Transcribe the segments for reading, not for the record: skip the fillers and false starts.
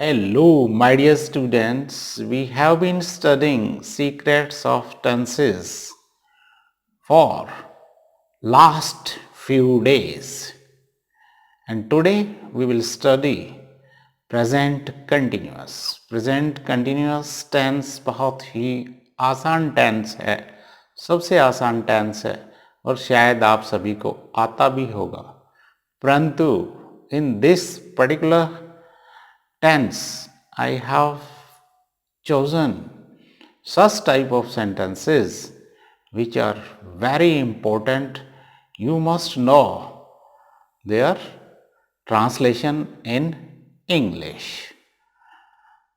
Hello, my dear students. We have been studying secrets of tenses for last few days. And today we will study present continuous. Present continuous tense बहुत ही आसान tense है, सबसे आसान tense है और शायद आप सभी को आता भी होगा. परंतु in this particular tense, I have chosen such type of sentences which are very important. You must know their translation in English.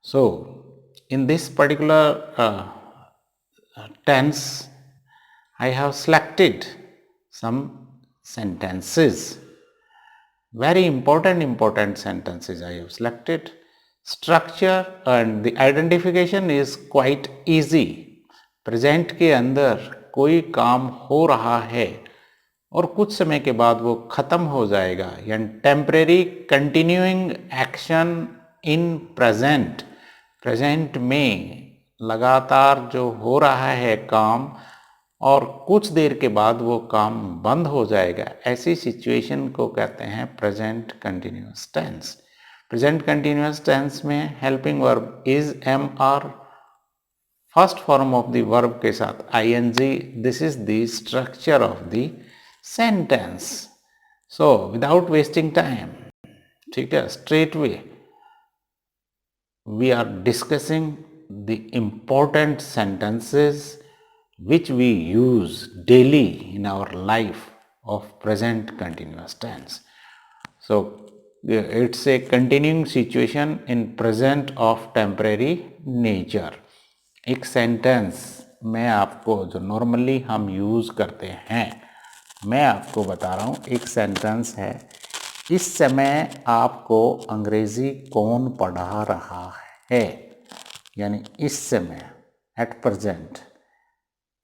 So, in this particular tense, I have selected some sentences, very important sentences I have selected. Structure and the identification is quite easy. Present के अंदर कोई काम हो रहा है और कुछ समय के बाद वो खत्म हो जाएगा, यानी temporary continuing action in present. Present में लगातार जो हो रहा है काम और कुछ देर के बाद वो काम बंद हो जाएगा, ऐसी सिचुएशन को कहते हैं present continuous tense. Present continuous tense में helping verb is, am, are, first form of the verb के साथ ING. This is the structure of the sentence. So without wasting time, ठीक है, straight way we are discussing the important sentences which we use daily in our life of present continuous tense. So, it's a continuing situation in present of temporary nature. एक sentence मैं आपको जो normally हम use करते हैं, मैं आपको बता रहा हूँ. एक सेंटेंस है, इस समय आपको अंग्रेज़ी कौन पढ़ा रहा है, यानी इस समय, एट प्रेजेंट,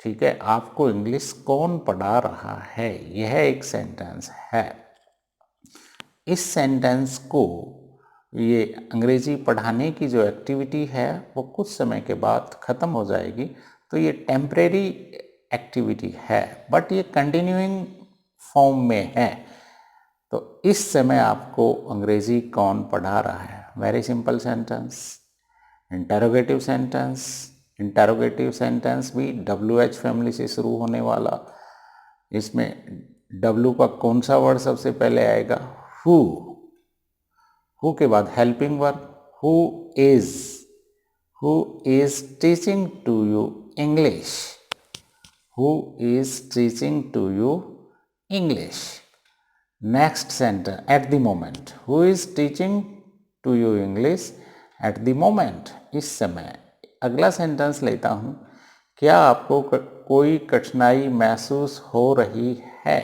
ठीक है, आपको इंग्लिश कौन पढ़ा रहा है, यह एक सेंटेंस है. इस सेंटेंस को, ये अंग्रेजी पढ़ाने की जो एक्टिविटी है वो कुछ समय के बाद ख़त्म हो जाएगी, तो ये टेम्परेरी एक्टिविटी है, बट ये कंटिन्यूइंग फॉर्म में है. तो इस समय आपको अंग्रेजी कौन पढ़ा रहा है, very simple sentence. Interrogative sentence, interrogative sentence भी WH फैमिली से शुरू होने वाला. इसमें W का कौन सा वर्ड सबसे पहले आएगा, हु. हु के बाद helping verb, who is teaching to you English, who is teaching to you English. Next sentence, at the moment, who is teaching to you English at the moment, इस समय. अगला sentence लेता हूँ, क्या आपको कोई कठिनाई महसूस हो रही है.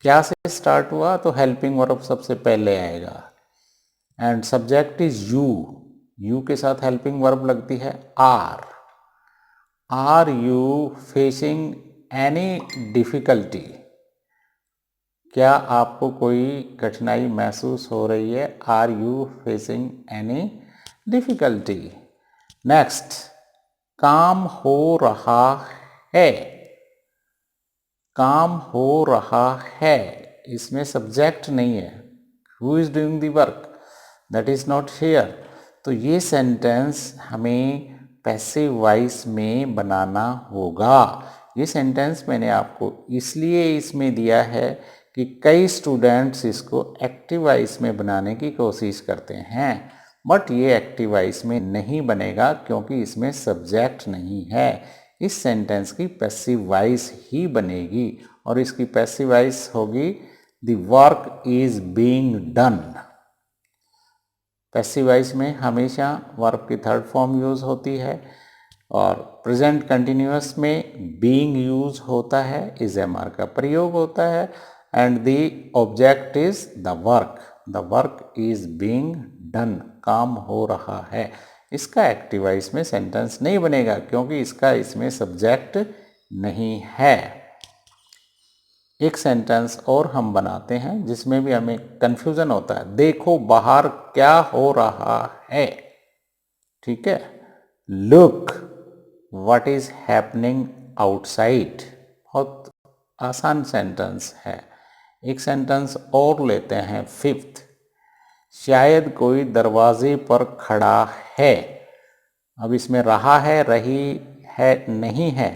क्या से स्टार्ट हुआ तो हेल्पिंग वर्ब सबसे पहले आएगा and subject is you. You के साथ हेल्पिंग वर्ब लगती है are. Are you facing any difficulty, क्या आपको कोई कठिनाई महसूस हो रही है, are you facing any difficulty. Next, काम हो रहा है. काम हो रहा है, इसमें सब्जेक्ट नहीं है, who is doing the work, that is not here. तो ये सेंटेंस हमें पैसिव वॉइस में बनाना होगा. ये सेंटेंस मैंने आपको इसलिए इसमें दिया है कि कई स्टूडेंट्स इसको एक्टिव वॉइस में बनाने की कोशिश करते हैं, बट ये एक्टिव वॉइस में नहीं बनेगा क्योंकि इसमें सब्जेक्ट नहीं है. इस सेंटेंस की पैसिव वॉइस ही बनेगी और इसकी पैसिव वॉइस होगी, the work is being done. Passive voice में हमेशा वर्ब की थर्ड फॉर्म यूज होती है और प्रेजेंट कंटिन्यूअस में बीइंग यूज होता है, इज एमआर का प्रयोग होता है and the object is the work. The work is being done, काम हो रहा है. इसका एक्टिव वॉइस में सेंटेंस नहीं बनेगा क्योंकि इसका इसमें सब्जेक्ट नहीं है. एक सेंटेंस और हम बनाते हैं जिसमें भी हमें कंफ्यूजन होता है। देखो बाहर क्या हो रहा है। ठीक है, look what is happening outside. बहुत आसान सेंटेंस है। एक सेंटेंस और लेते हैं, फिफ्थ। शायद कोई दरवाजे पर खड़ा है। अब इसमें रहा है, रही है, नहीं है,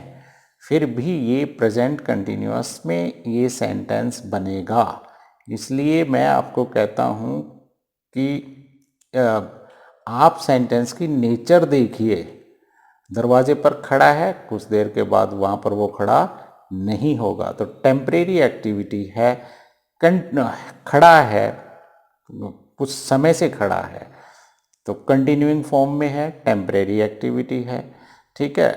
फिर भी ये प्रेजेंट कंटिन्यूअस में ये सेंटेंस बनेगा। इसलिए मैं आपको कहता हूँ कि आप सेंटेंस की नेचर देखिए। दरवाजे पर खड़ा है, कुछ देर के बाद वहाँ पर वो खड़ा नहीं होगा, तो टेम्परेरी एक्टिविटी है। खड़ा है, कुछ समय से खड़ा है, तो कंटिन्यूइंग फॉर्म में है, टेम्परेरी एक्टिविटी है। ठीक है,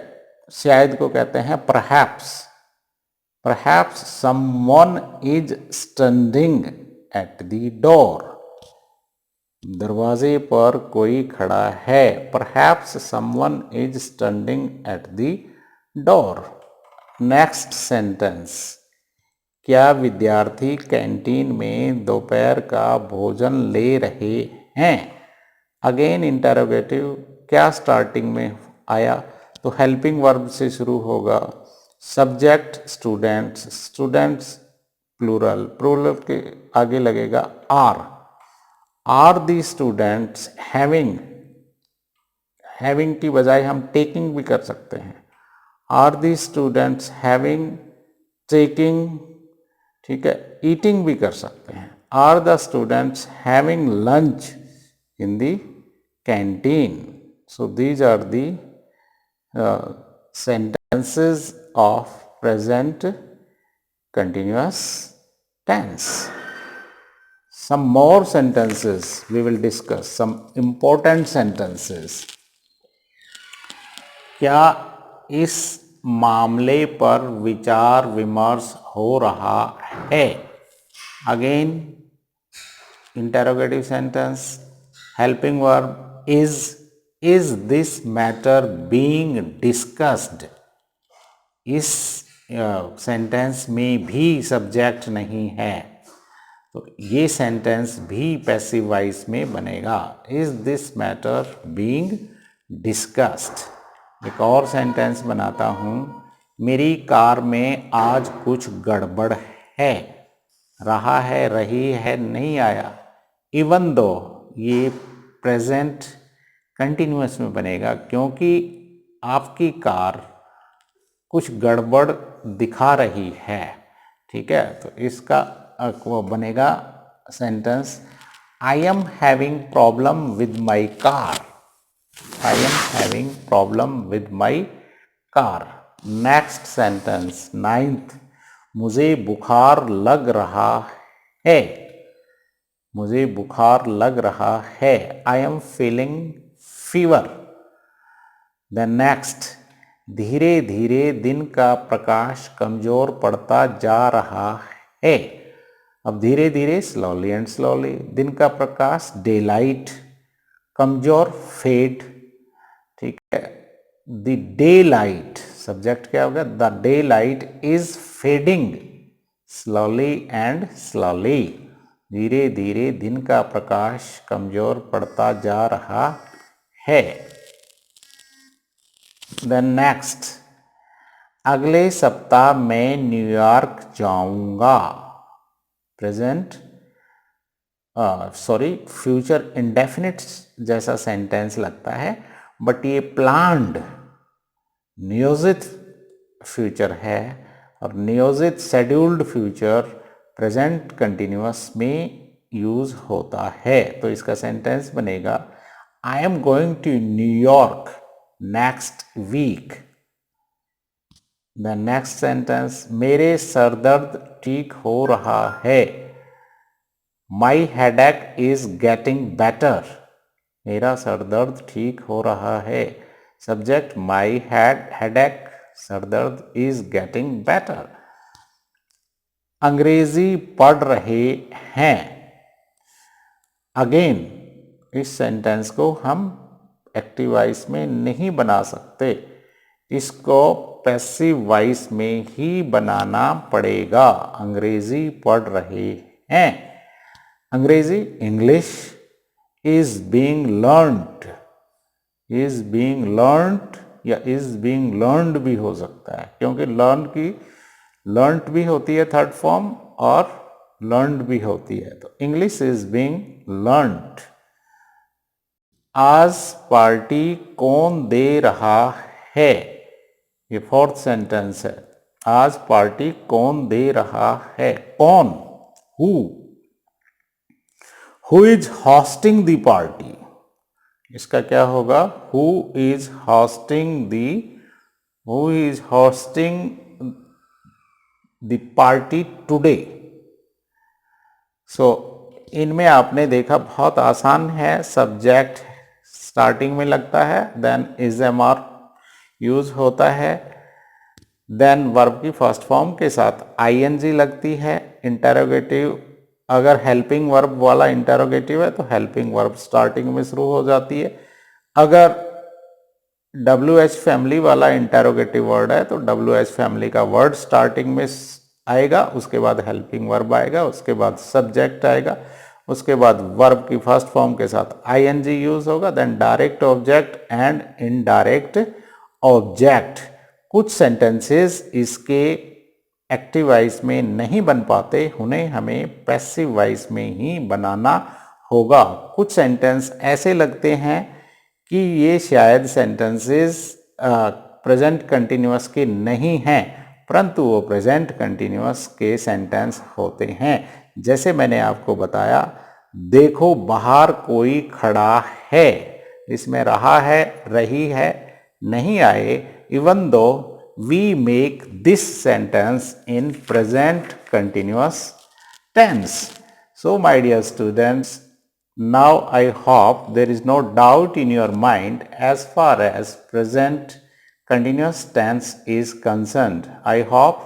शायद को कहते हैं perhaps. Perhaps someone is standing at the door. दरवाजे पर कोई खड़ा है, perhaps someone is standing at the door. Next sentence. क्या विद्यार्थी कैंटीन में दोपहर का भोजन ले रहे हैं। Again interrogative. क्या स्टार्टिंग में आया, तो हेल्पिंग वर्ब से शुरू होगा। Subject students, students plural, plural के आगे लगेगा are the students having. Having की बजाय हम टेकिंग भी कर सकते हैं। Are the students having, taking. ठीक है, ईटिंग भी कर सकते हैं। Are the students having lunch in the canteen. So these are the sentences of present continuous tense. Some more sentences we will discuss, some important sentences. क्या इस मामले पर विचार विमर्श हो रहा है। Again interrogative sentence, helping verb is this matter being discussed. इस सेंटेंस में भी सब्जेक्ट नहीं है, तो ये सेंटेंस भी पैसिव वॉइस में बनेगा। Is this matter being discussed. एक और सेंटेंस बनाता हूँ, मेरी कार में आज कुछ गड़बड़ है। रहा है, रही है, नहीं आया। इवन दो, ये प्रेजेंट कंटिन्यूअस में बनेगा क्योंकि आपकी कार कुछ गड़बड़ दिखा रही है। ठीक है, तो इसका वो बनेगा sentence, I am having problem with my car. I am having problem with my car. Next sentence, ninth, मुझे बुखार लग रहा है। मुझे बुखार लग रहा है। I am feeling fever. Then next, धीरे धीरे दिन का प्रकाश कमजोर पड़ता जा रहा है। अब धीरे धीरे, स्लोली एंड स्लोली। दिन का प्रकाश डे लाइट, कमजोर फेड। ठीक है, द डे लाइट, सब्जेक्ट क्या होगा, the day light is fading slowly and slowly. धीरे धीरे दिन का प्रकाश कमजोर पड़ता जा रहा है। देन नेक्स्ट, अगले सप्ताह मैं न्यूयॉर्क जाऊंगा। प्रेजेंट फ्यूचर इंडेफिनिट जैसा सेंटेंस लगता है, बट ये प्लान्ड नियोजित फ्यूचर है, और नियोजित शेड्यूल्ड फ्यूचर प्रेजेंट कंटिन्यूअस में यूज होता है। तो इसका सेंटेंस बनेगा, I am going to New York next week. The next sentence, मेरे सर दर्द ठीक हो रहा है। My headache is getting better. मेरा सर दर्द ठीक हो रहा है। सब्जेक्ट माई हेडेक, सर दर्द इज गेटिंग बेटर। अंग्रेजी पढ़ रहे हैं। अगेन इस सेंटेंस को हम एक्टिव वॉइस में नहीं बना सकते, इसको पैसिव वॉइस में ही बनाना पड़ेगा। अंग्रेजी पढ़ रहे हैं, अंग्रेजी English is being learned, is being learned या इज बीइंग लर्नड भी हो सकता है, क्योंकि लर्न की लर्नड भी होती है थर्ड फॉर्म और लर्नड भी होती है। तो इंग्लिश इज बीइंग लर्नड। आज पार्टी कौन दे रहा है, ये फोर्थ सेंटेंस है। आज पार्टी कौन दे रहा है, कौन, who is hosting the party, इसका क्या होगा, who is hosting the party today. So इनमें आपने देखा बहुत आसान है, सब्जेक्ट स्टार्टिंग में लगता है, then is am are use होता है, देन वर्ब की फर्स्ट फॉर्म के साथ आईएनजी लगती है, इंटेरोगेटिव अगर हेल्पिंग वर्ब वाला इंटेरोगेटिव है तो हेल्पिंग वर्ब स्टार्टिंग में शुरू हो जाती है। अगर WH फैमिली वाला इंटेरोगेटिव वर्ड है तो WH फैमिली का वर्ड स्टार्टिंग में आएगा, उसके बाद हेल्पिंग वर्ब आएगा, उसके बाद सब्जेक्ट आएगा, उसके बाद वर्ब की फर्स्ट फॉर्म के साथ आईएनजी यूज होगा, then direct object and indirect object. कुछ सेंटेंसेस इसके एक्टिव वॉइस में नहीं बन पाते, उन्हें हमें पैसिव वॉइस में ही बनाना होगा। कुछ सेंटेंस ऐसे लगते हैं कि ये शायद सेंटेंसेस प्रेजेंट कंटिन्यूअस के नहीं हैं, परंतु वो प्रेजेंट कंटिन्यूअस के सेंटेंस होते हैं। जैसे मैंने आपको बताया, देखो बाहर कोई खड़ा है, इसमें रहा है, रही है नहीं आए, even though we make this sentence in present continuous tense. So my dear students, now I hope there is no doubt in your mind as far as present continuous tense is concerned. I hope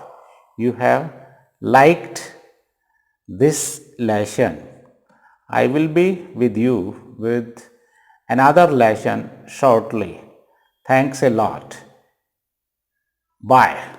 you have liked this lesson. I will be with you with another lesson shortly. Thanks a lot. Bye.